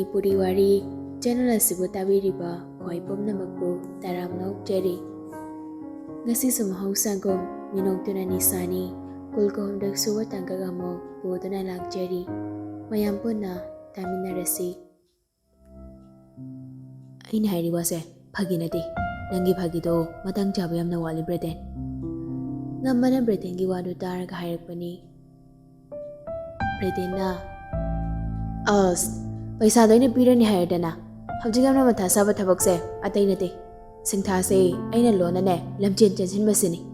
Manipuri Wari channel asibu tabiriba khoi pumnamakbu taram nokjari. Ngasi sumhausangom Minoktuna Nisani kulkohomdak suwa tangkagamo buduna lagjari. Mayam punna taminarasi. Aina hairi wase phaginati nangi phagido matang chaba yamna wali breten. Ngambana bretengi wadu taraga hairakpani. Bretenna paisa doina pirani haidana hawjigamna matha saba thabakse atainate singtha se aina lona ne lamchen chensin basini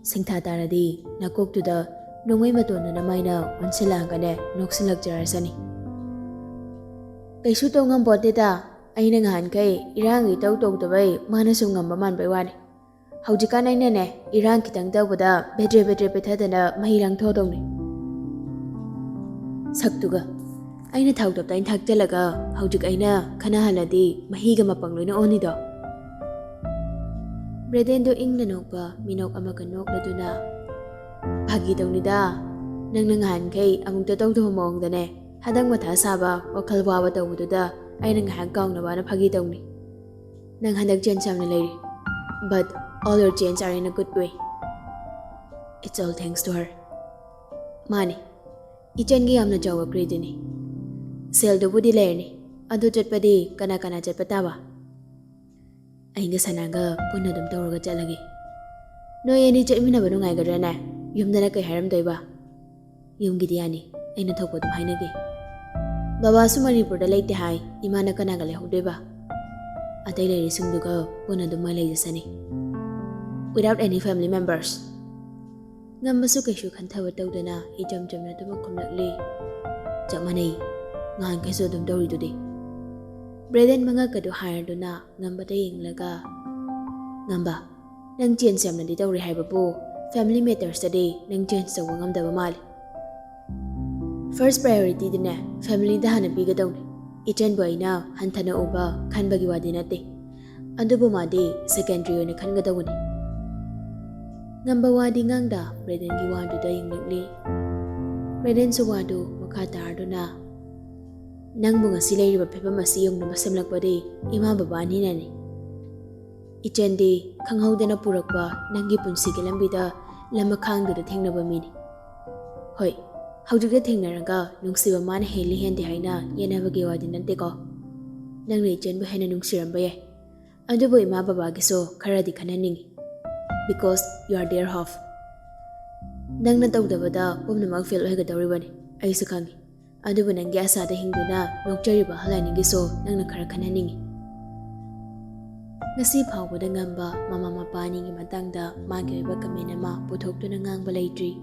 singtha taradi nakok tuda nongoi matona na maina onsilanga ne noksilak jarasani kaisu tongam bodeda aina ngahan kai irangi taw bai mana sungam baman bai wani hawjikan aina ne irang kitang tawbada bedre pethadana mahirang thodongni saktuga aina thawdap tain thakjalaga hawjik aina khana haladi mahiga mapang loina onido Bredendo ingna nokpa minok amaga nokladuna phagi dawnida nang nangan kai amukta tawdo mong dane hadang matha saba wakal wawa tawduda aina ngahan kaungna bana phagi dawni nang handak jen samna leiri but all your chains are in a good way. It's all thanks to her. Mani ichengi amna jawa gredini sel do budi lerni adu chatpadi kana chatpatawa ainga sanaga punna dum tawraga chalagi no yeni chatmina banu ngai gadrana yumdana kai haram doiba yumgi diani aina thokko dum hainagi baba su Manipur da leite hai imana kana gale hodeba atai leri singduga punna dum mai leijasani without any family members ngambasu kaishu khanthawa tawdana ijam jamna dum khumnakli chamanei ngan kaiso dum dori dudi Breden manga kadu haraduna ngamba da yinglaga ngamba nang chen samna di dori haibabu family matters today nang chen saw ngamdaba mali first priority dina family da hana biga dawni ichen boina hanthana uba khanbagi wadi nate andubu madi secondary one khanga dawni ngamba wadi ngangda Breden gi wadu da yingli Breden so wadu makha tarduna nang bunga silay riba pepa masiyong na masamlakpadi ima babani nani. Ichendi kanghaw na purakpa nanggi punsigi lambida lamakhang da thengnaba mini. Hoy, hawjugda thengnaranga nungsiba mana heli hendi haina yenabagi wadi nante ko. Nang ichen ba hena nungsiramba yay. Andubo ima babagi so karadi kananingi. Because you are their half. Nang natawdabada pumnamag feel ohigadawribani. Ay sukangi. Adubu nanggi asada hingduna nokjariba halaningiso nangna khara khananingi ngasi phawbada ngamba mama mapani gi matangda magi oiba comment ama puthoktuna ngangba leitri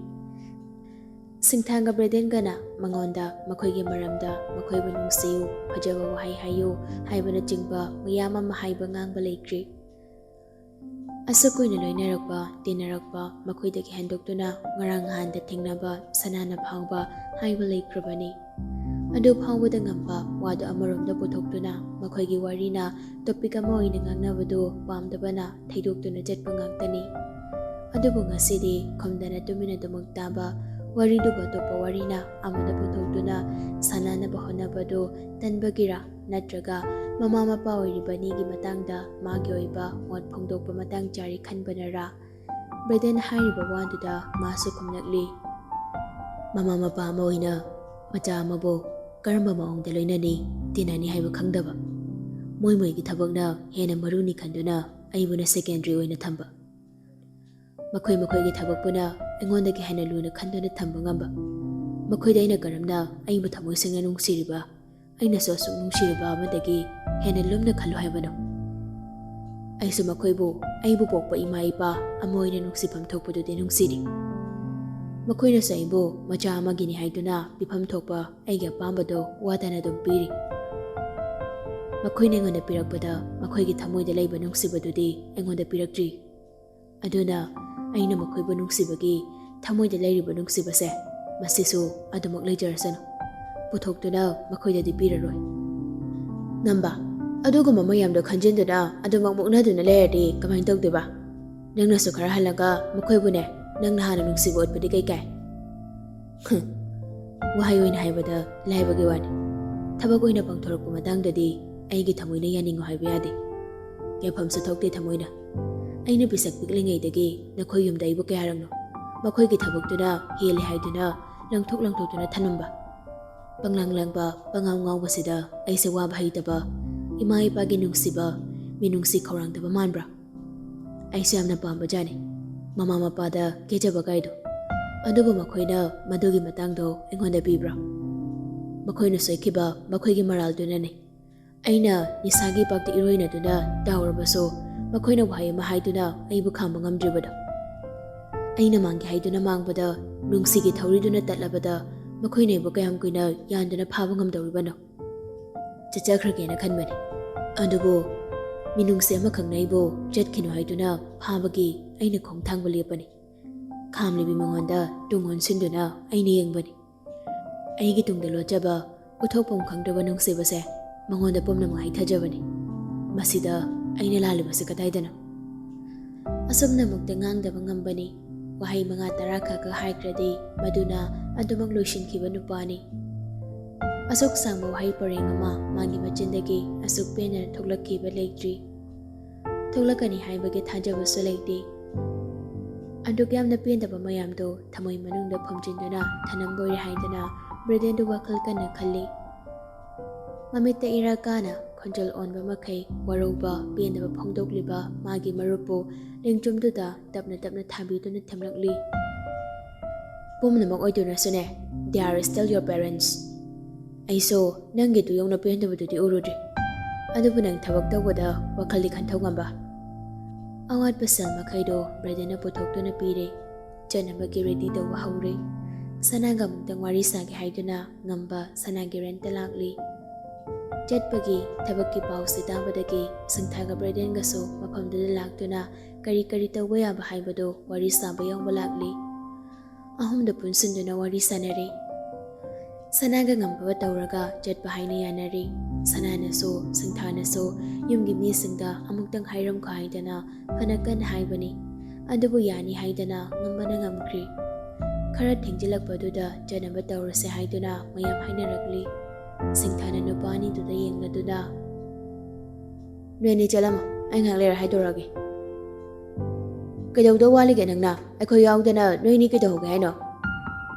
singthanga Breden gana mangonda makhoigi maramda makhoibu nungsiu phajaba wahai hayu haibana jingba miyama mahaiba ngangba leitri asakoina loinarakba tinarakba makhoidagi handoktuna ngarang handa thingnaba sanana phawba haiba leikrabani adu phawbada ngamba wadu amaromda puthokduna makhoigi warina topic ama oina ngangnabadu pamdabana thaidoktuna jetpa ngangtani adubu ngasidi khomdana tumina dumaktaba wariduba topa warina amada puthokduna sanana bahonabadu tanbagira natraga mama mapa oiribani gi matangda magi oiba mot phongdokpa matang chari khanbanara Breden hairiba wanduda masu khumnakli mama mapa ama oina macha amabo karamba maongda loinani tinani haiba khangdaba moi gi thabakna hena maruni khanduna aibuna secondary oina thamba makhoi gi thabakpuna engondagi hena luna khanduna thamba ngamba makhoi daina karamna aibu thamoi singna nungsiriba aina so su nungsiriba amadagi hena lumna khalu haibano aisu makhoibu aibu pokpa ima ipa amoina nungsipam thokpadu de nungsiri makoina saibo macha amagini haiduna pifam thokpa aiga pambado wadana dum piri makoina ngona pirakpada makoigi thamoida leiba nungsibadudi engonda piraktri aduna aina makoibu nungsibagi thamoida leiriba nungsibase masisu adumak leijarasano puthokduna makoida di piraroi namba adugo mamayamdo khanjinduna adumak muknaduna leirdi kamain tawdeba nangna su khara halaga makoibune nang nahana nungsibu utpadi kai wahai oina haibada laibagi wani ꯊꯕꯛ ꯑꯣꯏꯅ ꯄꯥꯡꯊꯣꯔꯛꯄ ꯃꯇꯥꯡꯗꯗꯤ ꯑꯩꯒꯤ ꯊꯃꯣꯏꯅ ꯌꯥꯅꯤꯡꯉꯨ ꯍꯥꯏꯕ ꯌꯥꯗꯦ. ꯌꯥꯐꯝꯁꯨ ꯊꯣꯛꯇꯦ ꯊꯃꯣꯏꯅ. ꯑꯩꯅ ꯄꯤꯁꯛ ꯄꯤꯛꯂꯤꯉꯩꯗꯒꯤ ꯅꯈꯣꯏ ꯌꯨꯝꯗ ꯑꯩꯕꯨ ꯀꯌꯥꯔꯛꯅꯣ ꯃꯈꯣꯏꯒꯤ ꯊꯕꯛꯇꯨꯅ ꯍꯦꯜꯂꯦ ꯍꯥꯏꯗꯨꯅ ꯂꯪꯊꯣꯛꯇꯨꯅ ꯊꯅꯝꯕ. ꯄꯪꯂꯪ ꯂꯪꯕ ꯄꯪꯉꯥꯎ ꯉꯥꯎꯕꯁꯤꯗ ꯑꯩꯁꯦ ꯋꯥꯕ ꯍꯩꯇꯕ, ꯏꯃꯥ ꯏꯄꯥꯒꯤ ꯅꯨꯡꯁꯤꯕ ꯃꯤꯅꯨꯡꯁꯤ ꯈꯧꯔꯥꯡꯗꯕ ꯃꯥꯟꯕ꯭ꯔꯥ? ꯑꯩꯁꯨ ꯌꯥꯝꯅ ꯄꯥꯝꯕꯖꯥꯠꯅꯤ ꯃꯃꯥ ꯃꯄꯥꯗ ꯀꯦꯖꯕ ꯀꯥꯏꯗꯣ. ꯑꯗꯨꯕꯨ ꯃꯈꯣꯏꯅ ꯃꯗꯨꯒꯤ ꯃꯇꯥꯡꯗꯣ ꯑꯩꯉꯣꯟꯗ ꯄꯤꯕ꯭ꯔꯥ? ꯃꯈꯣꯏꯅ ꯁꯣꯏꯈꯤꯕ ꯃꯈꯣꯏꯒꯤ ꯃꯔꯥꯜꯗꯨꯅꯅꯤ. ꯑꯩꯅ ꯅꯤꯁꯥꯒꯤ ꯄꯥꯛꯇ ꯏꯔꯣꯏꯅꯗꯨꯅ ꯇꯥꯎꯔꯕꯁꯨ ꯃꯈꯣꯏꯅ ꯋꯥꯍꯩ ꯑꯃ ꯍꯥꯏꯗꯨꯅ ꯑꯩꯕꯨ ꯈꯥꯝꯕ ꯉꯝꯗ꯭ꯔꯤꯕꯗꯣ. ꯑꯩꯅ ꯃꯥꯡꯒꯦ ꯍꯥꯏꯗꯨꯅ ꯃꯥꯡꯕꯗ, ꯅꯨꯡꯁꯤꯒꯤ ꯊꯧꯔꯤꯗꯨꯅ ꯇꯠꯂꯕꯗ ꯃꯈꯣꯏꯅ ꯑꯩꯕꯨ ꯀꯌꯥꯝ ꯀꯨꯏꯅ ꯌꯥꯟꯗꯨꯅ ꯐꯥꯕ ꯉꯝꯗꯧꯔꯤꯕꯅꯣ? ꯆꯠꯆꯈ꯭ꯔꯒꯦꯅ ꯈꯟꯕꯅꯤ. ꯑꯗꯨꯕꯨ ꯃꯤꯅꯨꯡꯁꯤ ꯑꯃꯈꯛꯅ ꯑꯩꯕꯨ ꯆꯠꯈꯤꯅꯨ ꯍꯥꯏꯗꯨꯅ ꯐꯥꯕꯒꯤ ꯑꯩꯅ ꯈꯣꯡ ꯊꯥꯡꯕ ꯂꯦꯞꯄꯅꯤ. ꯈꯥꯝꯂꯤꯕꯤ ꯃꯉꯣꯟꯗ ꯇꯨꯡ ꯑꯣꯟꯁꯤꯟꯗꯨꯅ ꯑꯩꯅ ꯌꯦꯡꯕꯅꯤ. ꯑꯩꯒꯤ ꯇꯨꯡꯗ ꯂꯣꯠꯆꯕ, ꯎꯠꯊꯣꯛꯐꯝ ꯈꯪꯗ꯭ꯔꯕ ꯅꯨꯡꯁꯤꯕꯁꯦ ꯃꯉꯣꯟꯗ ꯄꯨꯝꯅꯃꯛ ꯍꯩꯊꯖꯕꯅꯤ. ꯃꯁꯤꯗ ꯑꯩꯅ ꯂꯥꯜꯂꯤꯕꯁꯤ ꯀꯗꯥꯏꯗꯅꯣ? ꯑꯁꯨꯝꯅꯃꯛꯇ ꯉꯥꯡꯗꯕ ꯉꯝꯕꯅꯤ. ꯋꯥꯍꯩ 5-10 ꯈꯛ ꯍꯥꯏꯈ꯭ꯔꯗꯤ ꯃꯗꯨꯅ ꯑꯗꯨꯃꯛ ꯂꯣꯏꯁꯤꯟꯈꯤꯕ ꯅꯨꯄꯥꯅꯤ. ꯑꯁꯨꯛ ꯁꯥꯡꯕ ꯋꯥꯍꯩ ꯄꯔꯦꯡ ꯑꯃ ꯃꯥꯒꯤ ꯃꯆꯤꯟꯗꯒꯤ ꯑꯁꯨꯛ ꯄꯦꯟꯅ ꯊꯣꯛꯂꯛꯈꯤꯕ ꯂꯩꯇ꯭ꯔꯤ. ꯊꯣꯛꯂꯛꯀꯅꯤ ꯍꯥꯏꯕꯒꯤ ꯊꯥꯖꯕꯁꯨ ꯂꯩꯇꯦ. ꯑꯗꯨꯛ ꯌꯥꯝꯅ ꯄꯦꯟꯗꯕ ꯃꯌꯥꯝꯗꯣ ꯊꯃꯣꯏ ꯃꯅꯨꯡꯗ ꯐꯨꯝꯖꯤꯟꯗꯨꯅ ꯊꯅꯝꯕꯣꯏꯔꯦ ꯍꯥꯏꯗꯨꯅ ꯕ꯭ꯔꯤꯗꯦꯟꯗꯨ ꯋꯥꯈꯜ ꯀꯟꯅ ꯈꯜꯂꯤ. ꯃꯃꯤꯠꯇ ꯏꯔꯥ ꯀꯥꯅ ꯈꯣꯟꯖꯦꯜ ꯑꯣꯟꯕ ꯃꯈꯩ ꯋꯥꯔꯧꯕ ꯄꯦꯟꯗꯕ ꯐꯣꯡꯗꯣꯛꯂꯤꯕ ꯃꯥꯒꯤ ꯃꯔꯨꯞꯄꯨ ꯂꯦꯡꯖꯨꯝꯗꯨꯗ ꯇꯞꯅ ꯇꯞꯅ ꯊꯥꯕꯤꯗꯨꯅ ꯊꯦꯝꯂꯛꯂꯤ. ꯄꯨꯝꯅꯃꯛ ꯑꯣꯏꯗꯨꯅꯁꯨꯅꯦ, they are still your parents. ꯑꯩꯁꯨ ꯅꯪꯒꯤꯗꯨ ꯌꯧꯅ ꯄꯦꯟꯗꯕꯗꯨꯗꯤ ꯎꯔꯨꯗ꯭ꯔꯤ. ꯑꯗꯨꯕꯨ ꯅꯪ ꯊꯕꯛ ꯇꯧꯕꯗ ꯋꯥꯈꯜꯗꯤ ꯈꯟꯊꯧ ꯉꯝꯕ? ꯑꯋꯥꯠꯄ ꯁꯦꯜ ꯃꯈꯩꯗꯣ ꯕ꯭ꯔꯗꯦꯟꯅ ꯄꯨꯊꯣꯛꯇꯨꯅ ꯄꯤꯔꯦ. ꯆꯠꯅꯕꯒꯤ ꯔꯦꯗꯤ ꯇꯧꯕ ꯍꯧꯔꯦ. ꯁꯅꯥꯒ ꯑꯃꯨꯛꯇꯪ ꯋꯥꯔꯤ ꯁꯥꯒꯦ ꯍꯥꯏꯗꯨꯅ ꯉꯝꯕ ꯁꯅꯥꯒꯤ ꯔꯦꯟꯇ ꯂꯥꯛꯂꯤ. ꯆꯠꯄꯒꯤ ꯊꯕꯛꯀꯤ ꯄꯥꯎꯁꯤ ꯇꯥꯕꯗꯒꯤ ꯁꯪꯊꯥꯒ ꯕ꯭ꯔꯗꯦꯟꯒꯁꯨ ꯃꯐꯝꯗꯨꯗ ꯂꯥꯛꯇꯨꯅ ꯀꯔꯤ ꯀꯔꯤ ꯇꯧꯕ ꯌꯥꯕ ꯍꯥꯏꯕꯗꯨ ꯋꯥꯔꯤ ꯁꯥꯕ ꯌꯥꯎꯕ ꯂꯥꯛꯂꯤ. ꯑꯍꯨꯝꯗ ꯄꯨꯟꯁꯤꯟꯗꯨꯅ ꯋꯥꯔꯤ ꯁꯥꯅꯔꯤ. ꯁꯅꯥꯒ ꯉꯝꯕ ꯇꯧꯔꯒ ꯆꯠꯄ ꯍꯥꯏꯅ ꯌꯥꯅꯔꯤ. ꯁꯅꯥꯅꯁꯨ ꯁꯪꯊꯥꯅꯁꯨ ꯌꯨꯝꯒꯤ ꯃꯤꯁꯤꯡꯗ ꯑꯃꯨꯛꯇꯪ ꯍꯥꯏꯔꯝꯈꯣ ꯍꯥꯏꯗꯅ ꯐꯅ ꯀꯟꯅ ꯍꯥꯏꯕꯅꯤ. ꯑꯗꯨꯕꯨ ꯌꯥꯅꯤ ꯍꯥꯏꯗꯅ ꯉꯝꯕꯅ ꯉꯝꯈ꯭ꯔꯤ. ꯈꯔ ꯊꯦꯡꯖꯤꯜꯂꯛꯄꯗꯨꯗ ꯆꯠꯅꯕ ꯇꯧꯔꯁꯦ ꯍꯥꯏꯗꯨꯅ ꯃꯌꯥꯝ ꯍꯥꯏꯅꯔꯛꯂꯤ. ꯁꯤꯡꯊꯥꯅ ꯅꯨꯄꯥ ꯑꯅꯤꯗꯨꯗ ꯌꯦꯡꯂꯗꯨꯅ, ꯅꯣꯏꯅꯤ ꯆꯠꯂꯝꯃꯣ, ꯑꯩ ꯉꯥꯏꯍꯥꯛ ꯂꯩꯔ ꯍꯥꯏꯗꯣꯔꯛꯑꯒꯦ. ꯀꯩꯗꯧꯗꯧ ꯋꯥꯠꯂꯤꯒꯦ ꯅꯪꯅ? ꯑꯩꯈꯣꯏ ꯌꯥꯎꯗꯅ ꯅꯣꯏꯅꯤ ꯀꯩꯗꯧꯍꯧꯒꯦ ꯍꯥꯏꯅꯣ?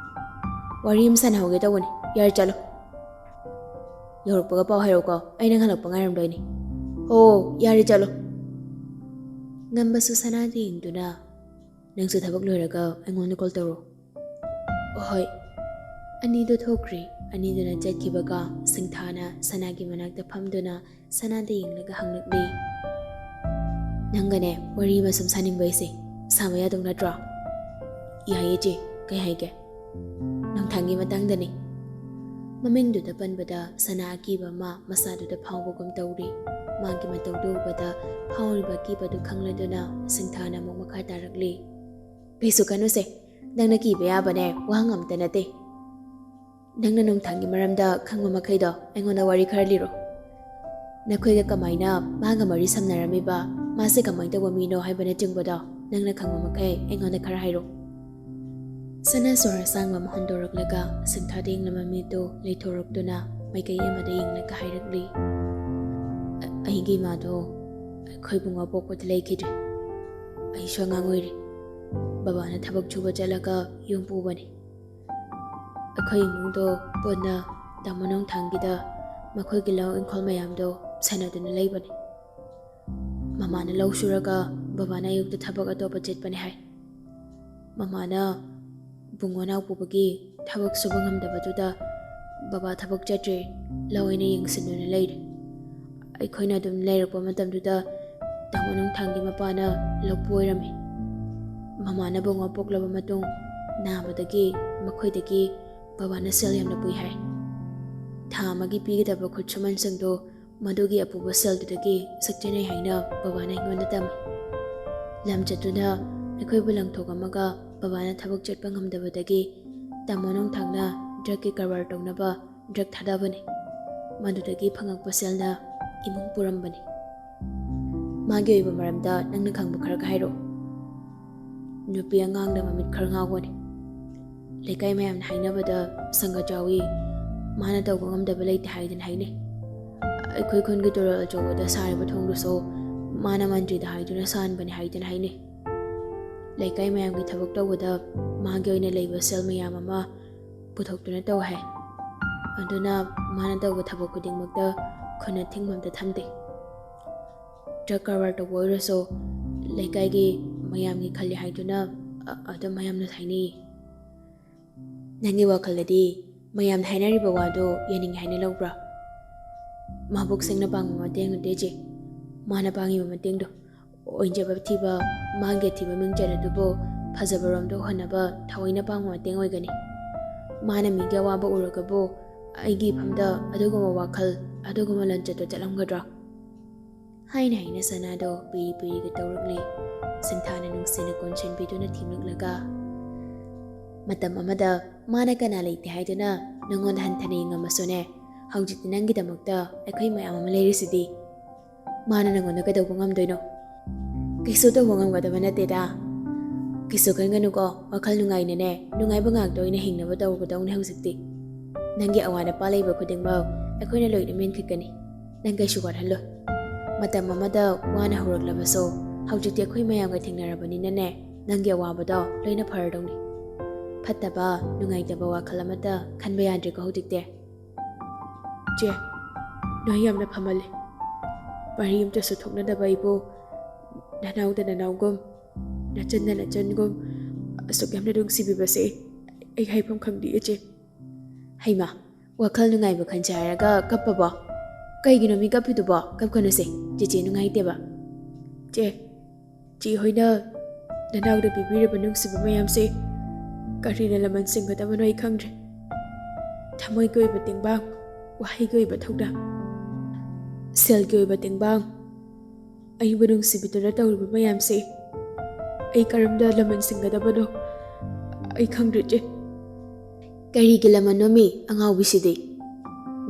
ꯋꯥꯔꯤ ꯑꯃ ꯁꯥꯟꯅꯍꯧꯒꯦ ꯇꯧꯕꯅꯤ. ꯌꯥꯔꯦ ꯆꯠꯂꯣ. ꯌꯧꯔꯛꯄꯒ ꯄꯥꯎ ꯍꯥꯏꯔꯛꯎꯀꯣ, ꯑꯩ ꯅꯪ ꯍꯜꯂꯛꯄ ꯉꯥꯏꯔꯝꯗꯣꯏꯅꯤ. ꯍꯣ, ꯌꯥꯔꯦ ꯆꯠꯂꯣ. ꯉꯝꯕꯁꯨ ꯁꯅꯥꯗ ꯌꯦꯡꯗꯨꯅ, ꯅꯪꯁꯨ ꯊꯕꯛ ꯂꯣꯏꯔꯒ ꯑꯩꯉꯣꯟꯗ ꯀꯣꯜ ꯇꯧꯔꯣ. ꯍꯣꯏ. ꯑꯅꯤꯗꯨ ꯊꯣꯛꯈ꯭ꯔꯤ. ꯑꯅꯤꯗꯨꯅ ꯆꯠꯈꯤꯕꯒ ꯁꯤꯡꯊꯥꯅ ꯁꯅꯥꯒꯤ ꯃꯅꯥꯛꯇ ꯐꯝꯗꯨꯅ ꯁꯅꯥꯗ ꯌꯦꯡꯂꯒ ꯍꯪꯂꯛꯂꯤ. ꯅꯪꯒꯅꯦ ꯋꯥꯔꯤ ꯑꯃ ꯁꯨꯝ ꯁꯥꯅꯤꯡꯕꯩꯁꯦ ꯁꯥꯕ ꯌꯥꯗꯧ ꯅꯠꯇ꯭ꯔꯣ? ꯌꯥꯏꯌꯦ ꯆꯦ, ꯀꯩ ꯍꯥꯏꯒꯦ? ꯅꯨꯡꯊꯥꯡꯒꯤ ꯃꯇꯥꯡꯗꯅꯤ. ꯃꯃꯤꯡꯗꯨꯗ ꯄꯟꯕꯗ ꯁꯅꯥ ꯑꯀꯤꯕ ꯑꯃ ꯃꯁꯥꯗꯨꯗ ꯐꯥꯎꯕꯒꯨꯝ ꯇꯧꯔꯤ. ꯃꯥꯒꯤ ꯃꯇꯧꯗꯨ ꯎꯕꯗ ꯐꯥꯎꯔꯤꯕ ꯑꯀꯤꯕꯗꯨ ꯈꯪꯂꯗꯨꯅ ꯁꯤꯡꯊꯥꯅ ꯑꯃꯨꯛ ꯃꯈꯥ ꯇꯥꯔꯛꯂꯤ. ꯀꯩꯁꯨ ꯈꯟꯅꯨꯁꯦ, ꯅꯪꯅ ꯀꯤꯕ ꯌꯥꯕꯅꯦ ꯋꯥꯍꯪ ꯑꯝꯇ ꯅꯠꯇꯦ. ꯅꯪꯅ ꯅꯨꯡꯊꯥꯡꯒꯤ ꯃꯔꯝꯗ ꯈꯪꯕ ꯃꯈꯩꯗꯣ ꯑꯩꯉꯣꯟꯗ ꯋꯥꯔꯤ ꯈꯔ ꯂꯤꯔꯣ. ꯅꯈꯣꯏꯒ ꯀꯃꯥꯏꯅ ꯃꯥꯒ ꯃꯔꯤ ꯁꯝꯅꯔꯝꯃꯤꯕ, ꯃꯥꯁꯦ ꯀꯃꯥꯏꯅ ꯇꯧꯕ ꯃꯤꯅꯣ ꯍꯥꯏꯕꯅꯆꯤꯡꯕꯗꯣ ꯅꯪꯅ ꯈꯪꯕ ꯃꯈꯩ ꯑꯩꯉꯣꯟꯗ ꯈꯔ ꯍꯥꯏꯔꯣ. ꯁꯅꯥ ꯁꯣꯔ ꯑꯁꯥꯡꯕ ꯑꯃ ꯍꯣꯟꯗꯣꯔꯛꯂꯒ ꯁꯤꯡꯊꯥꯗ ꯌꯦꯡꯂꯝꯕ ꯃꯤꯠꯇꯨ ꯂꯩꯊꯣꯔꯛꯇꯨꯅ ꯃꯥꯏꯀꯩ ꯑꯃꯗ ꯌꯦꯡꯂꯒ ꯍꯥꯏꯔꯛꯂꯤ. ꯑꯩꯒꯤ ꯏꯃꯥꯗꯣ ꯑꯩꯈꯣꯏ ꯕꯨꯡꯉꯣ ꯄꯣꯛꯄꯗ ꯂꯩꯈꯤꯗ꯭ꯔꯦ. ꯑꯩꯁꯨ ꯑꯉꯥꯡ ꯑꯣꯏꯔꯤ. ꯕꯕꯥꯅ ꯊꯕꯛ ꯁꯨꯕ ꯆꯠꯂꯒ ꯌꯨꯝ ꯄꯨꯕꯅꯤ. ꯑꯩꯈꯣই ꯏꯃꯨꯡꯗꯣ ꯄꯨꯟꯅ ꯇꯥꯃꯣ ꯅꯣꯡꯊꯥꯡꯒꯤꯗ ꯃꯈꯣꯏꯒꯤ ꯂꯧ ꯏꯪꯈꯣꯜ ꯃꯌꯥꯝꯗꯣ ꯁꯦꯟꯅꯗꯨꯅ ꯂꯩꯕꯅꯤ. ꯃꯃꯥꯅ ꯂꯧ ꯁꯨꯔꯒ ꯕꯕꯥꯅ ꯑꯌꯨꯛꯇ ꯊꯕꯛ ꯑꯇꯣꯞꯄ ꯆꯠꯄꯅꯤ ꯍꯥꯏ. ꯃꯃꯥꯅ ꯕꯨꯡꯉꯣ ꯅꯥꯎ ꯄꯨꯕꯒꯤ ꯊꯕꯛ ꯁꯨꯕ ꯉꯝꯗꯕꯗꯨꯗ ꯕꯕꯥ ꯊꯕꯛ ꯆꯠꯇ꯭ꯔꯦ, ꯂꯧ ꯑꯣꯏꯅ ꯌꯦꯡꯁꯤꯟꯗꯨꯅ ꯂꯩꯔꯦ. ꯑꯩꯈꯣꯏꯅ ꯑꯗꯨꯝ ꯂꯩꯔꯛꯄ ꯃꯇꯝꯗꯨꯗ ꯇꯥꯃꯣ ꯅꯣꯡꯊꯥꯡꯒꯤ ꯃꯄꯥꯅ ꯂꯧꯄꯨ ꯑꯣꯏꯔꯝꯃꯤ. ꯃꯃꯥꯅ ꯕꯨꯡꯉꯣ ꯄꯣꯛꯂꯕ ꯃꯇꯨꯡ ꯅꯥꯕꯗꯒꯤ ꯃꯈꯣꯏꯗꯒꯤ ꯕꯕꯥꯅ ꯁꯦꯜ ꯌꯥꯝꯅ ꯄꯨꯏ ꯍꯥꯏ. ꯊꯥ ꯑꯃꯒꯤ ꯄꯤꯒꯗꯕ ꯈꯨꯠꯁꯨꯃꯟꯁꯤꯡꯗꯣ ꯃꯗꯨꯒꯤ ꯑꯄꯨꯕ ꯁꯦꯜꯗꯨꯗꯒꯤ ꯁꯛꯆꯅꯩ ꯍꯥꯏꯅ ꯕꯕꯥꯅ ꯑꯩꯉꯣꯟꯗ ꯇꯝꯃꯤ. ꯂꯝꯆꯠꯇꯨꯅ ꯑꯩꯈꯣꯏꯕꯨ ꯂꯪꯊꯣꯛꯑꯝꯃꯒ ꯕꯕꯥꯅ ꯊꯕꯛ ꯆꯠꯄ ꯉꯝꯗꯕꯗꯒꯤ ꯇꯥꯃꯣ ꯅꯣꯡꯊꯥꯡꯅ ꯗ꯭ꯔꯒꯀꯤ ꯀꯔꯕꯥꯔ ꯇꯧꯅꯕ ꯗ꯭ꯔꯒ ꯊꯥꯗꯕꯅꯤ. ꯃꯗꯨꯗꯒꯤ ꯐꯪꯉꯛꯄ ꯁꯦꯜꯅ ꯏꯃꯨꯡ ꯄꯨꯔꯝꯕꯅꯤ. ꯃꯥꯒꯤ ꯑꯣꯏꯕ ꯃꯔꯝꯗ ꯅꯪꯅ ꯈꯪꯕ ꯈꯔꯒ ꯍꯥꯏꯔꯛꯑꯣ. ꯅꯨꯄꯤ ꯑꯉꯥꯡꯗ ꯃꯃꯤꯠ ꯈꯔ ꯉꯥꯎꯕꯅꯤ. ꯂꯩꯀꯥꯏ ꯃꯌꯥꯝꯅ ꯍꯥꯏꯅꯕꯗ ꯁꯪꯒ ꯆꯥꯎꯏ, ꯃꯥꯅ ꯇꯧꯕ ꯉꯝꯗꯕ ꯂꯩꯇꯦ ꯍꯥꯏꯗꯅ ꯍꯥꯏꯅꯩ ꯑꯩꯈꯣꯏ ꯈꯨꯟꯒꯤ ꯇꯨꯔꯦꯜ ꯑꯆꯧꯕꯗ ꯁꯥꯔꯤꯕ ꯊꯣꯡꯗꯨꯁꯨ ꯃꯥꯅ ꯃꯟꯇ꯭ꯔꯤꯗ ꯍꯥꯏꯗꯨꯅ ꯁꯥꯍꯟꯕꯅꯤ ꯍꯥꯏꯗꯅ ꯍꯥꯏꯅꯩ ꯂꯩꯀꯥꯏ ꯃꯌꯥꯝꯒꯤ ꯊꯕꯛ ꯇꯧꯕꯗ ꯃꯥꯒꯤ ꯑꯣꯏꯅ ꯂꯩꯕ ꯁꯦꯜ ꯃꯌꯥꯝ ꯑꯃ ꯄꯨꯊꯣꯛꯇꯨꯅ ꯇꯧ ꯍꯥꯏ ꯑꯗꯨꯅ ꯃꯥꯅ ꯇꯧꯕ ꯊꯕꯛ ꯈꯨꯗꯤꯡꯃꯛꯇ ꯈꯨꯟꯅ ꯊꯤꯡꯕ ꯑꯝꯇ ꯊꯝꯗꯦ ꯗ꯭ꯔꯒ ꯀꯔꯕꯥꯔ ꯇꯧꯕ ꯑꯣꯏꯔꯁꯨ ꯂꯩꯀꯥꯏꯒꯤ ꯃꯌꯥꯝꯒꯤ ꯈꯜꯂꯤ ꯍꯥꯏꯗꯨꯅ ꯑꯗꯨꯝ ꯃꯌꯥꯝꯅ ꯍꯥꯏꯅꯩ ꯅꯪꯒꯤ ꯋꯥꯈꯜꯗꯗꯤ ꯃꯌꯥꯝꯅ ꯍꯥꯏꯅꯔꯤꯕ ꯋꯥꯗꯣ ꯌꯥꯅꯤꯡꯉꯦ ꯍꯥꯏꯅ ꯂꯧꯕ꯭ꯔꯥ ꯃꯕꯨꯛ ꯁꯦꯡꯅ ꯄꯥꯡꯕ ꯃꯇꯦꯡ ꯅꯠꯇꯦ ꯆꯦ ꯃꯥꯅ ꯄꯥꯡꯉꯤꯕ ꯃꯇꯦꯡꯗꯣ ꯑꯣꯏꯖꯕ ꯊꯤꯕ ꯃꯥꯒꯤ ꯑꯊꯤꯕ ꯃꯤꯡꯆꯠ ꯑꯗꯨꯕꯨ ꯐꯖꯕꯔꯣꯝꯗ ꯎꯍꯟꯅꯕ ꯊꯑꯣꯏꯅ ꯄꯥꯡꯕ ꯃꯇꯦꯡ ꯑꯣꯏꯒꯅꯤ ꯃꯥꯅ ꯃꯤꯒꯤ ꯑꯋꯥꯕ ꯎꯔꯒꯕꯨ ꯑꯩꯒꯤ ꯏꯐꯝꯗ ꯑꯗꯨꯒꯨꯝꯕ ꯋꯥꯈꯜ ꯑꯗꯨꯒꯨꯝꯕ ꯂꯝꯆꯠꯇꯣ ꯆꯠꯂꯝꯒꯗ꯭ꯔꯥ ꯍꯥꯏꯅ ꯍꯥꯏꯅ ꯁꯅꯥꯗꯣ ꯄꯤꯔꯤ ꯄꯤꯔꯤꯒ ꯇꯧꯔꯛꯂꯤ ꯁꯤꯡꯊꯥꯅ ꯅꯨꯡꯁꯤꯅ ꯀꯣꯟꯁꯤꯟꯕꯤꯗꯨꯅ ꯊꯦꯝꯂꯛꯂꯒ ꯃꯇꯝ ꯑꯃꯗ ꯃꯥꯅ ꯀꯅꯥ ꯂꯩꯇꯦ ꯍꯥꯏꯗꯨꯅ ꯅꯪꯉꯣꯟꯗ ꯍꯟꯊꯅ ꯌꯦꯡꯉꯝꯃꯁꯨꯅꯦ ꯍꯧꯖꯤꯛꯇꯤ ꯅꯪꯒꯤꯗꯃꯛꯇ ꯑꯩꯈꯣꯏ ꯃꯌꯥꯝ ꯑꯃ ꯂꯩꯔꯤꯁꯤꯗꯤ ꯃꯥꯅ ꯅꯪꯉꯣꯟꯗ ꯀꯩꯗꯧꯕ ꯉꯝꯗꯣꯏꯅꯣ ꯀꯩꯁꯨ ꯇꯧꯕ ꯉꯝꯒꯗꯕ ꯅꯠꯇꯦꯗ ꯀꯩꯁꯨ ꯈꯟꯒꯅꯨꯀꯣ ꯋꯥꯈꯜ ꯅꯨꯡꯉꯥꯏꯅꯅꯦ ꯅꯨꯡꯉꯥꯏꯕ ꯉꯥꯛꯇ ꯑꯣꯏꯅ ꯍꯤꯡꯅꯕ ꯇꯧꯒꯗꯧꯅꯦ ꯍꯧꯖꯤꯛꯇꯤ ꯅꯪꯒꯤ ꯑꯋꯥ ꯑꯄꯥ ꯂꯩꯕ ꯈꯨꯗꯤꯡꯃꯛ ꯑꯩꯈꯣꯏꯅ ꯂꯣꯏꯅ ꯃꯦꯟꯈꯠꯀꯅꯤ ꯅꯪ ꯀꯩꯁꯨ ꯋꯥꯠꯍꯜꯂꯣꯏ ꯃꯇꯝ ꯑꯃꯗ ꯋꯥꯅ ꯍꯧꯔꯛꯂꯕꯁꯨ ꯍꯧꯖꯤꯛꯇꯤ ꯑꯩꯈꯣꯏ ꯃꯌꯥꯝꯒ ꯊꯦꯡꯅꯔꯕꯅꯤꯅꯅꯦ ꯅꯪꯒꯤ ꯑꯋꯥꯕꯗꯣ ꯂꯣꯏꯅ ꯐꯔꯗꯧꯅꯤ ꯐꯠꯇꯕ ꯅꯨꯡꯉꯥꯏꯇꯕ ꯋꯥꯈꯜ ꯑꯃꯠꯇ ꯈꯟꯕ ꯌꯥꯗ꯭ꯔꯦꯀꯣ ꯍꯧꯖꯤꯛꯇꯤ ꯆꯦ ꯅꯣꯏ ꯌꯥꯝꯅ ꯐꯃꯜꯂꯤ ꯃꯔꯤ ꯑꯝꯇꯁꯨ ꯊꯣꯛꯅꯗꯕ ꯑꯩꯕꯨ ꯅꯅꯥꯎꯗ ꯅꯅꯥꯎꯒꯨꯝ ꯅꯆꯟꯗ ꯅꯆꯟꯒꯨꯝ ꯑꯁꯨꯛ ꯌꯥꯝꯅ ꯅꯨꯡꯁꯤꯕꯤꯕꯁꯦ ꯑꯩ ꯍꯥꯏꯐꯝ ꯈꯪꯗꯦ ꯏꯆꯦ ꯍꯩꯃꯥ ꯋꯥꯈꯜ ꯅꯨꯡꯉꯥꯏꯕ ꯈꯟꯁꯦ ꯍꯥꯏꯔꯒ ꯀꯞꯄꯕꯣ ꯀꯩꯒꯤꯅꯣ ꯃꯤ ꯀꯞꯄꯤꯗꯨꯕꯣ ꯀꯞꯀꯅꯨꯁꯦ ꯆꯦꯆꯦ ꯅꯨꯡꯉꯥꯏꯇꯦꯕ ꯆꯦ ꯍꯣꯏꯅ ꯅꯅꯥꯎꯗ ꯄꯤꯕꯤꯔꯤꯕ ꯅꯨꯡꯁꯤꯕ ꯃꯌꯥꯝꯁꯦ ꯀꯔꯤꯅ ꯂꯃꯟ ꯁꯤꯡꯒꯗꯕꯅꯣ ꯑꯩ ꯈꯪꯗ꯭ꯔꯦ ꯊꯃꯣꯏꯒꯤ ꯑꯣꯏꯕ ꯇꯦꯡꯕꯥꯡ ꯋꯥꯍꯩꯒꯤ ꯑꯣꯏꯕ ꯊꯧꯗꯥꯡ ꯁꯦꯜꯒꯤ ꯑꯣꯏꯕ ꯇꯦꯡꯕꯥꯡ ꯑꯩꯕꯨ ꯅꯨꯡꯁꯤꯕꯤꯗꯨꯅ ꯇꯧꯔꯤꯕ ꯃꯌꯥꯝꯁꯦ ꯑꯩ ꯀꯔꯝꯅ ꯂꯃꯟ ꯁꯤꯡꯒꯗꯕꯅꯣ ꯑꯩ ꯈꯪꯗ꯭ꯔꯦ ꯆꯦ ꯀꯔꯤꯒꯤ ꯂꯃꯟꯅꯣ ꯃꯤ ꯑꯉꯥꯎꯕꯤꯁꯤꯗꯤ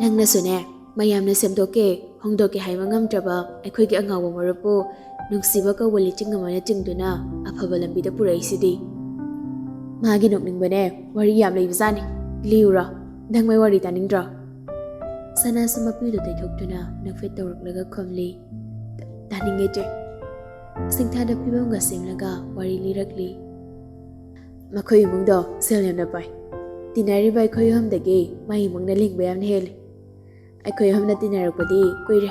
ꯅꯪꯅꯁꯨꯅꯦ ꯃꯌꯥꯝꯅ ꯁꯦꯝꯗꯣꯛꯀꯦ ꯍꯣꯡꯗꯣꯛꯀꯦ ꯍꯥꯏꯕ ꯉꯝꯗ꯭ꯔꯕ ꯑꯩꯈꯣꯏꯒꯤ ꯑꯉꯥꯎꯕ ꯃꯔꯨꯞꯄꯨ ꯅꯨꯡꯁꯤꯕ ꯀꯧꯕ ꯂꯤꯆꯤꯡ ꯑꯃꯅ ꯆꯤꯡꯗꯨꯅ ꯑꯐꯕ ꯂꯝꯕꯤꯗ ꯄꯨꯔꯛꯏꯁꯤꯗꯤ ꯃꯥꯒꯤ ꯅꯣꯛꯅꯤꯡꯕꯅꯦ ꯋꯥꯔꯤ ꯌꯥꯝ ꯂꯩꯕꯖꯥꯠꯅꯤ ꯂꯤꯌꯨꯔꯣ ꯅꯪ ꯃꯣꯏ ꯋꯥꯔꯤ ꯇꯥꯅꯤꯡꯗ꯭ꯔꯣ ꯁꯅꯥꯁꯨ ꯃꯄꯤꯗꯨ ꯇꯩꯊꯣꯛꯇꯨꯅ ꯅꯐꯦꯠ ꯇꯧꯔꯛꯂꯒ ꯈꯨꯝꯂꯤ ꯇꯥꯅꯤꯡꯉꯦ ꯆꯦ ꯁꯤꯡꯊꯥꯗ ꯐꯤꯕꯝꯒ ꯁꯦꯝꯂꯒ ꯋꯥꯔꯤ ꯂꯤꯔꯛꯂꯤ ꯃꯈꯣꯏ ꯏꯃꯨꯡꯗꯣ ꯁꯦꯜ ꯌꯥꯝꯅ ꯄꯥꯏ ꯇꯤꯟꯅꯔꯤꯕ ꯑꯩꯈꯣꯏ ꯑꯍꯨꯝꯗꯒꯤ ꯃꯥꯒꯤ ꯏꯃꯨꯡꯅ ꯂꯤꯡꯕ ꯌꯥꯝꯅ ꯍꯦꯜꯂꯤ ꯑꯩꯈꯣꯏ ꯑꯍꯨꯝꯅ ꯇꯤꯟꯅꯔꯛꯄꯗꯤ ꯀꯨꯏꯔꯦ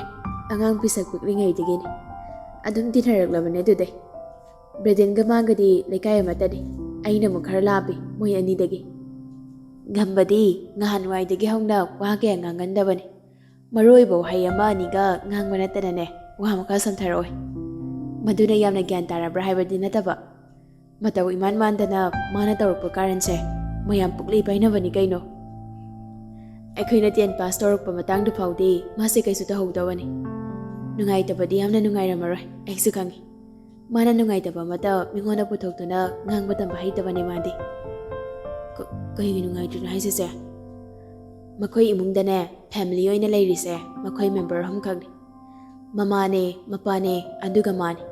ꯑꯉꯥꯡ ꯄꯤꯁꯛ ꯄꯤꯛꯂꯤꯉꯩꯗꯒꯤꯅꯤ ꯑꯗꯨꯝ ꯇꯤꯟꯅꯔꯛꯂꯕꯅꯦ ꯑꯗꯨꯗꯩ ꯕ꯭ꯔꯦꯗꯦꯟꯒ ꯃꯥꯒꯗꯤ ꯂꯩꯀꯥꯏ ꯑꯃꯠꯇꯅꯤ ꯑꯩꯅ ꯑꯃꯨꯛ ꯈꯔ ꯂꯥꯞꯄꯤ ꯃꯣꯏ ꯑꯅꯤꯗꯒꯤ ꯉꯝꯕꯗꯤ ꯅꯍꯥꯟꯋꯥꯏꯗꯒꯤ ꯍꯧꯅ ꯋꯥ ꯀꯌꯥ ꯉꯥꯡꯒꯟꯗꯕꯅꯤ ꯃꯔꯨ ꯑꯣꯏꯕ ꯋꯥꯍꯩ ꯑꯃ ꯑꯅꯤꯒ ꯉꯥꯡꯕ ꯅꯠꯇꯅꯅꯦ ꯋꯥ ꯃꯈꯥ ꯁꯝꯊꯔꯛꯑꯣꯏ ꯃꯗꯨꯅ ꯌꯥꯝꯅ ꯒ꯭ꯌꯥꯟ ꯇꯥꯔꯕ꯭ꯔꯥ ꯍꯥꯏꯕꯗꯤ ꯅꯠꯇꯕ ꯃꯇꯧ ꯏꯃꯥꯟ ꯃꯥꯟꯗꯅ ꯃꯥꯅ ꯇꯧꯔꯛꯄ ꯀꯥꯔꯟꯁꯦ ꯃꯌꯥꯝ ꯄꯨꯛꯂꯤ ꯄꯥꯏꯅꯕꯅꯤ ꯀꯩꯅꯣ ꯑꯩꯈꯣꯏꯅ 10 ꯄꯥꯁ ꯇꯧꯔꯛꯄ ꯃꯇꯥꯡꯗꯨ ꯐꯥꯎꯗꯤ ꯃꯥꯁꯦ ꯀꯩꯁꯨ ꯇꯧꯍꯧꯗꯕꯅꯤ ꯅꯨꯡꯉꯥꯏꯇꯕꯗꯤ ꯌꯥꯝꯅ ꯅꯨꯡꯉꯥꯏꯔꯝꯃꯔꯣꯏ ꯑꯩꯁꯨ ꯈꯪꯉꯤ ꯃꯥꯅ ꯅꯨꯡꯉꯥꯏꯇꯕ ꯑꯃꯠꯇ ꯃꯤꯉꯣꯟꯗ ꯄꯨꯊꯣꯛꯇꯨꯅ ꯉꯥꯡꯕ ꯇꯝꯕ ꯍꯩꯇꯕꯅꯤ ꯃꯥꯗꯤ ꯀꯩꯒꯤ ꯅꯨꯡꯉꯥꯏꯇ꯭ꯔꯤꯅꯣ ꯍꯥꯏꯁꯤꯁꯦ ꯃꯈꯣꯏ ꯏꯃꯨꯡꯗꯅꯦ ꯐꯦꯃꯤꯂꯤ ꯑꯣꯏꯅ ꯂꯩꯔꯤꯁꯦ ꯃꯈꯣꯏ ꯃꯦꯝꯕꯔ ꯑꯍꯨꯝꯈꯛꯅꯤ ꯃꯃꯥꯅꯦ ꯃꯄꯥꯅꯦ ꯑꯗꯨꯒ ꯃꯥꯅꯤ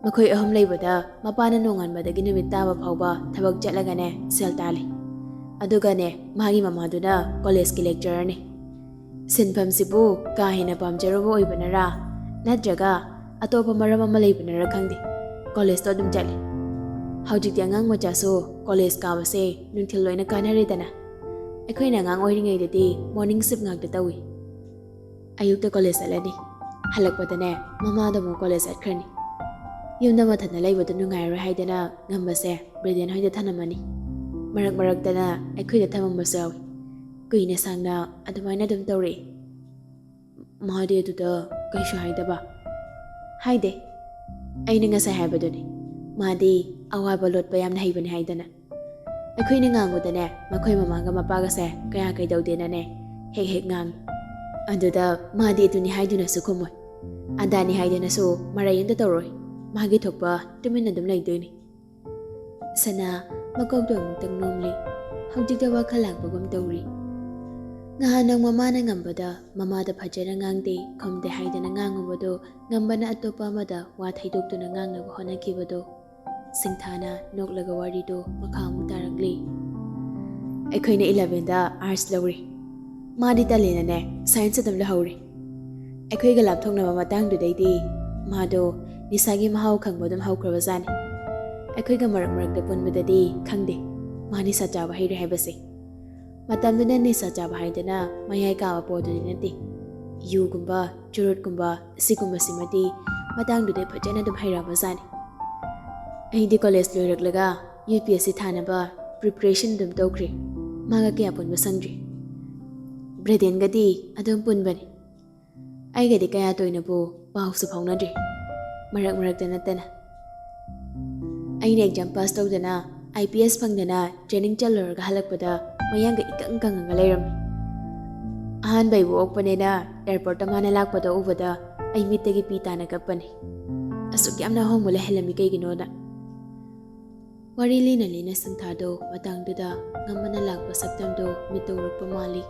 ꯃꯈꯣꯏ ꯑꯍꯨꯝ ꯂꯩꯕꯗ ꯃꯄꯥꯅ ꯅꯣꯡꯉꯥꯟꯕꯗꯒꯤ ꯅꯨꯃꯤꯠ ꯇꯥꯕ ꯐꯥꯎꯕ ꯊꯕꯛ ꯆꯠꯂꯒꯅꯦ ꯁꯦꯜ ꯇꯥꯜꯂꯤ ꯑꯗꯨꯒꯅꯦ ꯃꯥꯒꯤ ꯃꯃꯥꯗꯨꯅ ꯀꯣꯂꯦꯖꯀꯤ ꯂꯦꯛꯆꯔꯔꯅꯤ ꯁꯤꯟꯐꯝꯁꯤꯕꯨ ꯀꯥ ꯍꯦꯟꯅ ꯄꯥꯝꯖꯔꯨꯕ ꯑꯣꯏꯕꯅꯔꯥ ꯅꯠꯇ꯭ꯔꯒ ꯑꯇꯣꯞꯄ ꯃꯔꯝ ꯑꯃ ꯂꯩꯕꯅꯔꯥ ꯈꯪꯗꯦ ꯀꯣꯂꯦꯖꯇꯣ ꯑꯗꯨꯝ ꯆꯠꯂꯤ ꯍꯧꯖꯤꯛꯇꯤ ꯑꯉꯥꯡ ꯃꯆꯥꯁꯨ ꯀꯣꯂꯦꯖ ꯀꯥꯕꯁꯦ ꯅꯨꯡꯊꯤꯜ ꯂꯣꯏꯅ ꯀꯥꯟꯅꯔꯦꯗꯅ ꯑꯩꯈꯣꯏꯅ ꯑꯉꯥꯡ ꯑꯣꯏꯔꯤꯉꯩꯗꯗꯤ ꯃꯣꯔꯅꯤꯡ ꯁꯤꯞ ꯉꯥꯛꯇ ꯇꯧꯏ ꯑꯌꯨꯛꯇ ꯀꯣꯂꯦꯖ ꯆꯠꯂꯅꯤ ꯍꯜꯂꯛꯄꯗꯅꯦ ꯃꯃꯥꯗꯣ ꯑꯃꯨꯛ ꯀꯣꯂꯦꯖ ꯆꯠꯈ꯭ꯔꯅꯤ ꯌꯨꯝꯗ ꯃꯊꯟꯇ ꯂꯩꯕꯗꯣ ꯅꯨꯡꯉꯥꯏꯔꯣꯏ ꯍꯥꯏꯗꯅ ꯉꯝꯕꯁꯦ ꯕ꯭ꯔꯦꯗꯦꯟ ꯍꯣꯏꯗ ꯊꯅꯝꯃꯅꯤ ꯃꯔꯛ ꯃꯔꯛꯇꯅ ꯑꯩꯈꯣꯏꯗ ꯊꯝꯃꯝꯕꯁꯨ ꯌꯥꯎꯏ ꯀꯨꯏꯅ ꯁꯥꯡꯅ ꯑꯗꯨꯃꯥꯏꯅ ꯑꯗꯨꯝ ꯇꯧꯔꯛꯏ ꯃꯥꯗꯤ ꯑꯗꯨꯗ ꯀꯩꯁꯨ ꯍꯥꯏꯗꯕ ꯍꯥꯏꯗꯦ ꯑꯩꯅ ꯉꯁꯥꯏ ꯍꯥꯏꯕꯗꯨꯅꯤ ꯃꯥꯗꯤ ꯑꯋꯥꯕ ꯂꯣꯠꯄ ꯌꯥꯝꯅ ꯍꯩꯕꯅꯤ ꯍꯥꯏꯗꯅ ꯑꯩꯈꯣꯏꯅ ꯉꯥꯡꯕꯗꯅꯦ ꯃꯈꯣꯏ ꯃꯃꯥꯒ ꯃꯄꯥꯒꯁꯦ ꯀꯌꯥ ꯀꯩꯗꯧꯗꯦꯅꯅꯦ ꯍꯦꯛ ꯍꯦꯛ ꯉꯥꯡꯉꯤ ꯑꯗꯨꯗ ꯃꯥꯗꯤ ꯑꯗꯨꯅꯤ ꯍꯥꯏꯗꯨꯅꯁꯨ ꯈꯨꯝꯃꯣꯏ ꯑꯗꯥꯅꯤ ꯍꯥꯏꯗꯨꯅꯁꯨ ꯃꯔꯩ ꯑꯝꯇ ꯇꯧꯔꯣꯏ ꯃꯥꯒꯤ ꯊꯣꯛꯄ ꯇꯨꯃꯤꯟꯅ ꯑꯗꯨꯝ ꯂꯩꯗꯣꯏꯅꯤ ꯁꯅꯥ ꯃꯀꯣꯛꯇꯣ ꯑꯃꯨꯛꯇꯪ ꯅꯣꯝꯂꯤ ꯍꯧꯖꯤꯛꯇ ꯋꯥꯈꯜ ꯂꯥꯛꯄꯒꯨꯝ ꯇꯧꯔꯤ ꯅꯍꯥꯟ ꯅꯪ ꯃꯃꯥꯅ ꯉꯝꯕꯗ ꯃꯃꯥꯗ ꯐꯖꯅ ꯉꯥꯡꯗꯦ ꯈꯨꯝꯗꯦ ꯍꯥꯏꯗꯅ ꯉꯥꯡꯉꯨꯕꯗꯣ ꯉꯝꯕꯅ ꯑꯇꯣꯞꯄ ꯑꯃꯗ ꯋꯥ ꯊꯩꯗꯣꯛꯇꯨꯅ ꯉꯥꯡꯅꯕ ꯍꯣꯠꯅꯈꯤꯕꯗꯣ ꯁꯤꯡꯊꯥꯅ ꯅꯣꯛꯂꯒ ꯋꯥꯔꯤꯗꯣ ꯃꯈꯥ ꯑꯃꯨꯛ ꯇꯥꯔꯛꯂꯤ ꯑꯩꯈꯣꯏꯅ 11ꯗ ꯑꯥꯔꯠꯁ ꯂꯧꯔꯤ Madi talena science them the hurry. A quick laptop of Matang to day, Mado, Nisagi Mahau Kang Bodam How Kravazan. A quick mark the pun with the day, Kangdi, Mani Sajava Hide Hebasi. Matam the Nani Sajava Hidena, Mayaka Board Dinati. You Gumba, Jurut Gumba, Sikuma Simati, Matang to the Pajana de Hiravazani. A college Luraglaga, UPSC Tanaba, preparation them dogri, Magaki upon Masandri. Breadian Gadi, Adam Punbani. I get a kayato in a bow, bows upon a day. Marak than a tenna. I need jump past out the na, IPS Pangana, Jenning Teller, Galakpada, my younger Ikang Galaram. Han by walk paneda, airport Manalak Pada over the, I meet the Gipitana Kapani. As to Gamna home will a Helamikaginoda. Wari Lina Santado, Matang Duda, Gamanalak Basaktamdo, Mito Pamali.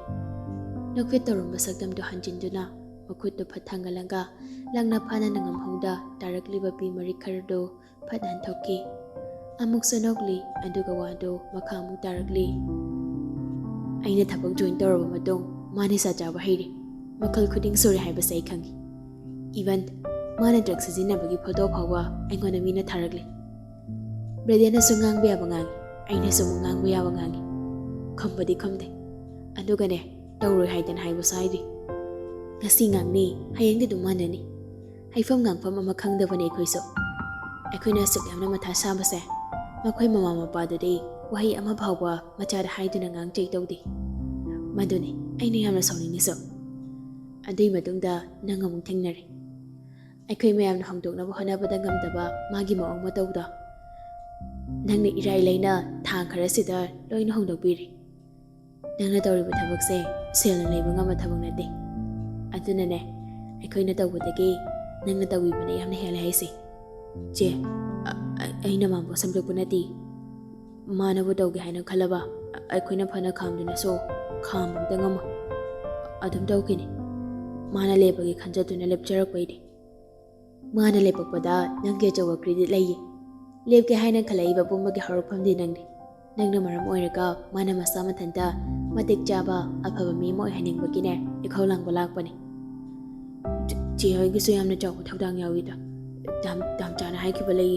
Nagfitarum basagdam do hanjinduna, makut do patangalanga, lang na pana ng amhongda, directly babi marikardo, padan toki. Amuk sanogli, andugawado, makamu directly. Ay natabag join toro matong, mani sa jawa hiri, makal kuding suri hay basay kangi. Even, mana drag sa zinabagi photo pawa, ay ngonami na taragli. Brede na sungang biya bangangi, ay na sumungang biya bangangi. Kumpadi kumde, andugane. Tawroy Haidan Haibu Saidi. Nasi ngangni, hayang di dumanani. Haifam ngangpam amakang davane koiso. Akoy na sukyam na matasabase. Makoy mamamapado di, wahi ama bhawa machada haidu na ngang chay tawdi. Maduni, ay niyam na sawning niso. Adoy madungda nangamong tingnari. Akoy mayam na hangdog na buhana badangam daba magi maong matawda. Nang ni iray lay na thang karasida loy na hangdog biri. Nang natawri ba tabak se, sel na labang nga matabang natin. At doon na ako'y natawutagi, nang natawi ba na iyam na halahay si. Che, ay naman po samplog po nati. Mana po daw gahay ng kalaba, ako'y napanakam doon na so, kamang dangam. Adam daw kini. Mana lepag ikanja doon na lepcharak pa iti. Mana lepag pa da, nang gajawa credit layi. Lep gahay ng kalaiba po maghaharapam din nang di. Nang namaram oiraga, mana masama tanda, matik jaba, apaba mimo ay haning baginer, ikaw lang balak pa ni. Chihoy gusto yam na jaw ko tawdang yawita. Dam chana hay kibalay.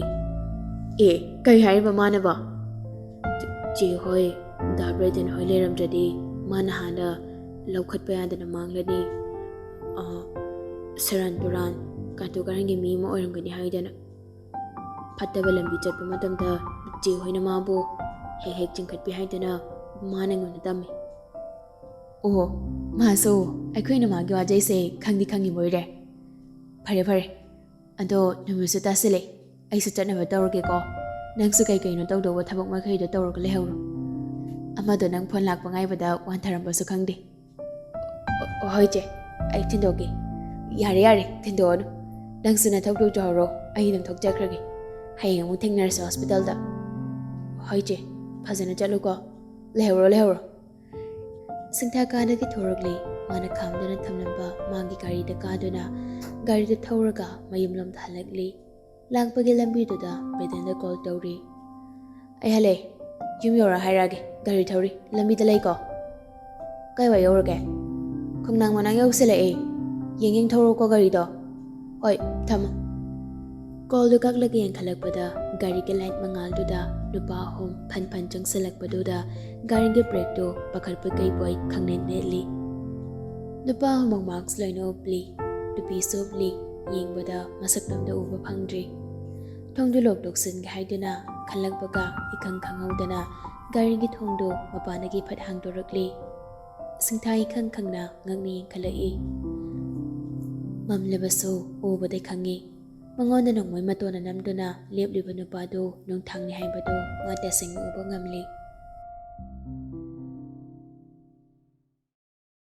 Kay hay ba mana ba? Chihoy, dabre din hoy leram jadi, mana handa, lawkat pa yanda na mangla ni. Saran turan, katukarang mimo oiram gani hay dana. Patabalang bijat pamatamda, chihoy na mabo. Hek jingkat behind na manang na dami. Oh, maso, ako'y na magawa jay say kangi mo ire. Pare. Ando, numuso ta sila. Ay sa chat na ba tawag ko? Nang sukay kayo na tawdo wat habang magkayo na tawag lehaw. Ama do nang ponlak pangay ba daw wantaran ba sa kangdi. Hoy je, ay tindogi. Yari, tindoon. Nang sunatawag do jaro, ay nang togjakragi. Hayang mong tingnar sa hospital da. Hoy je. Fazana Jalugo, Lehoro. Singta Gana Gitorgli, Mana Kamdana Tamnamba, Mangi Gari the Gaduna, Gari the Toraga, Mayumlam Halagli, Langpagilambi to the Beden the Gold Dori. Ayale, Jumura Hiragi, Gari Tori, Lambi the Lego. Gaiwa Yorga. Kung nang manang sila Yinging Toro Garido. Oi, Tama. Gold the Gaglagi and Kalakpada, Gari Galight Mangalduda. Lupa home pan jang select paduda garing the break do bakal pagay boy kang netly. Lupa home marks line obli, lupi sobli, ying bada masaktam da uba pangdri. Tong dulog doksin gahay duna, kalag baga ikang kangaw dana, garing gitong do mapanagi pathang doragli. Singtay kang na ngangni kalai. Mamlabaso uba day kangi. Mangon na nang may mato na namdo na liab-liban na bado nung tang ni hay bado nga tesing ubo ngamli.